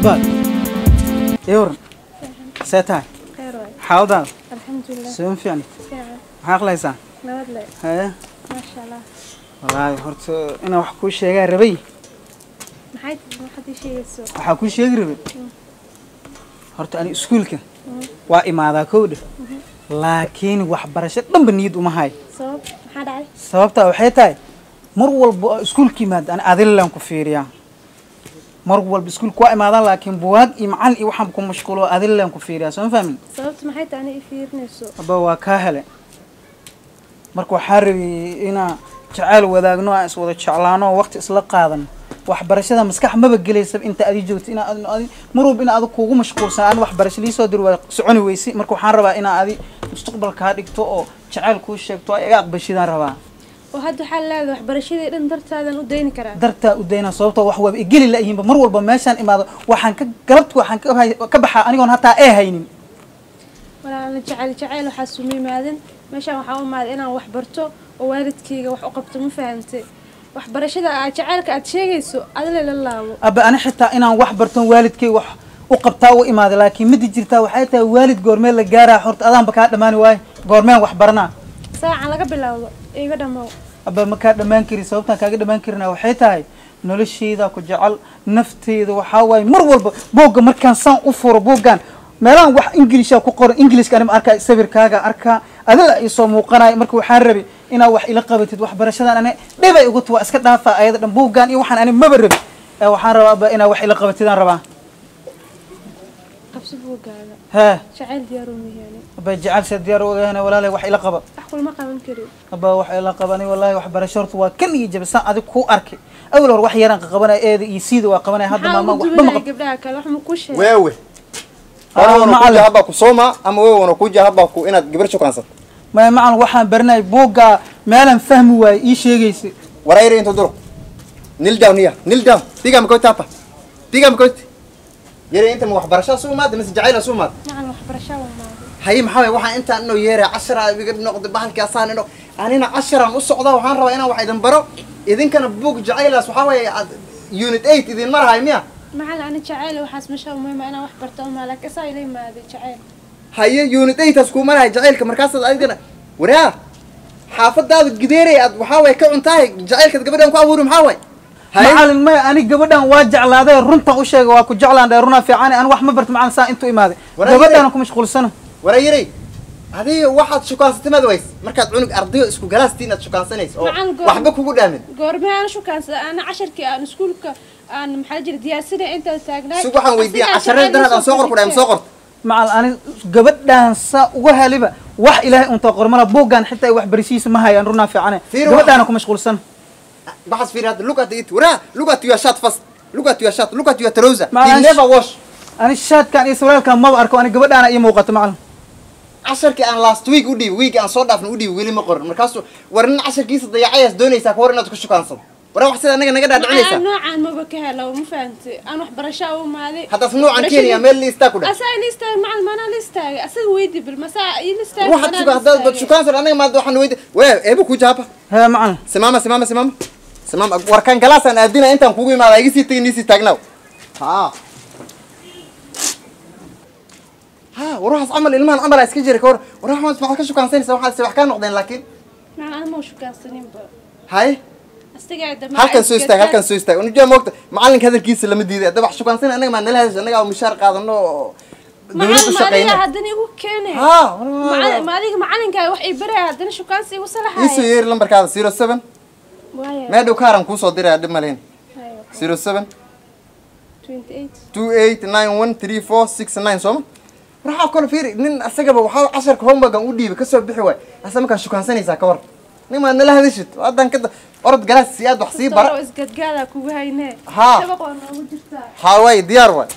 أباد يور ساتها حاضر الحمد لله سوين فيعني حاق ليسا نود لي هيا ما شاء الله والله هرت أنا وحكو شيء ربي محيط ما حد شيء يسوق وحكو شيء ربي هرت أنا سكولك وإما هذا كود لكن وحبرشة دم بنيد وما هاي صوب حد عاي sababta waxay tahay mar walba iskuulkii maad aan adilaan ku fiiriyaa mar walba iskuulku waa imaadaan laakiin buugaag iyo macallin iyo waxaan ku mashquulo adilaan ku fiiriyaa soo fahmin sababta maxay tahay inay fiirnayso aba waa ka hele marka waxaa rabay inaa jacayl wadaagno aan is wada jeclaano waqti isla qaadan waxbarashada maskax maba gelaysa inta aad joogto ina aad mar walba ina aad kuugu mashquulsan aan waxbarasho li soo dir waa soconi weysi marka waxaan rabaa ina aad mustaqbalka dhigto oo jacayl ku sheegto ay iga aqbashidaan rabaa وهذا حل هذا وحبرشيدي دن درتاdan u deyn karaa darta u deyna sababta wax waba igeli la yihiin mar walba meeshan imaado waxaan ka galabtu waxaan ka baxaa anigoon hataa ay haynin walaal jacayl waxa sumiimaadan meeshan waxa u maad inaan wax barto oo waalidkayga wax u qabto ma fahamtay waxbarashada jacaylka aad sheegayso adle la laabo aba ana xitaa inaan wax barto waalidkay wax u qabtaa u imaado laakiin mid jirta waxay tahay waalid goormee la gaaraa horta adaan ba ka dhamaani waay goormeen wax barnaa saacan laga bilaawdo iga dhamow aba ma ka dhamaan kari sababta kaaga dhamaan karina waxay tahay noloshayda ku jecel nafteeda waxa way mar walba booga markaan san u furo boogan meelaan wax English ku qoran English ka arka sawirkaaga arka adala ay soo muuqanay marka waxaan rabi inaa wax ila qabatid wax barashadan ana dhibay ugu tuwa iska dhaafa ayada dhan boogan iyo waxaan ana ma barabi waxaan rabaa inaa wax ila qabatidaan rabaa qabsi boogaada ها jacayl diyaar u yahay aba jacayl sa diyaar u yahay walaalay wax ila qaba axkul ma qaban kari aba wax ila qabani wallahi wax barashortu waa kan iyo jabsan adig ku arkay awal hor wax yaran qabanay eeda iyo siida waa qabanay hadda maama waxba ma qab gabdhaha kale wax ma ku sheegay weewe ana ku jahaba ku sooma ama weewe ku jahaba ku inaad gabar shukaansan ma macaan waxaan barnay booga meelan fahmi waay ii sheegaysi warayre inta duro nil down diga ma ko tapa diga ma ko yare inta wax barasho soo maad mis jacayl soo maad macaan wax barasho maad hay maxaa waxaan inta inoo yeeray 10 iga noqdo bahalkii asaan inoo anina 10 u socda waxaan rabaa inaan wax idin baro idinkana boog jacaylaas waxa way unit 8 idin marahay miya macaan ana jacayl waxaas ma shaa muhiim inaan wax barto ma laakiin saa ilay maad jacayl haye unit 8 asku marahay jacaylka markaas adigana waraa xaafadaada gideeray ad waxa way ka cuntahay jacaylka gabadhan ku abuuri maxaa way macallin ma ani gabadhan waa jeclaaday runta u sheegay waa ku jeclaan runa fiican aan wax ma barto macallin saa intuu imaaday gabadhan ku mashquulsan warayray adiga waxaad shukaansatimad ways markaad cunug ardayo isku galaastiin aad shukaansanayso oo waxba kugu dhaamin goorma aan shukaansan ana 10kii aan iskuulka aan maxaa jira diyaarsanay inta taagnaa suuq waxaan weydiiyay 10 daraad aan soo qor ku dhaam soo qor macallin ani gabadhan sa uga heliba wax ilaahay unta qormana boogan xitaa wax barisiisa ma hayaan runa fiican gabadhan ku mashquulsan بحث في هذا look at it ورا look at your shot first look at your shot look at your trouser he never wash أنا الشات كان يسوي كان ما أعرف أنا قبل أنا يموقت معلم 10 كان last week ودي week أنا صار دافن ودي ويلي مقر مركزه ورنا 10 كيس ضيعيس دوني سافورنا تكشوا كانسل ورا واحد أنا نقدر عنيسا نوعا ما بكها لو ما فهمت أنا برشا وما هذه حتى في نوعا كينيا ميل ليستا كده أسأل ليستا مع المنا ليستا أسأل ويدي بالمساء ليستا روح تشوف هذا بتشوف كانسل أنا ما دوحنا ويدي وين أبو كوجابا ها معلم سمام warkan galaasan aadina intaan kugu imaada iga sii tagin nisi taagnaw وروح عمل ilmahan amar iska jira ka war waxa ma ka shukaansanaysa waxa wax ka noqdeen laakiin macaan ma shukaansanin ba hay astigaada halkan soo istaag unu jaa moogta macalinka hadalkiisa lama diiday dad wax shukaansan anaga ma nala hadasho anaga mushaar qaadano dawladda shaqeeyna hadana igu keenay maaliga macalinka wax ay baray hadana shukaansi igu salaxay isu yeer lambarkaada 07 ما دو كارم كوسو ديرا دم مالين 07 28913469 سوما راح اكل فيري نين اسغبا waxa 10 homework aan u dhiibay ka soo bixi way asa marka shukaansanaysa ka war nima nala hadashid wadan ka orod galaas si aad wax si bar isgadgaada kugu haynaa ha way diyaar way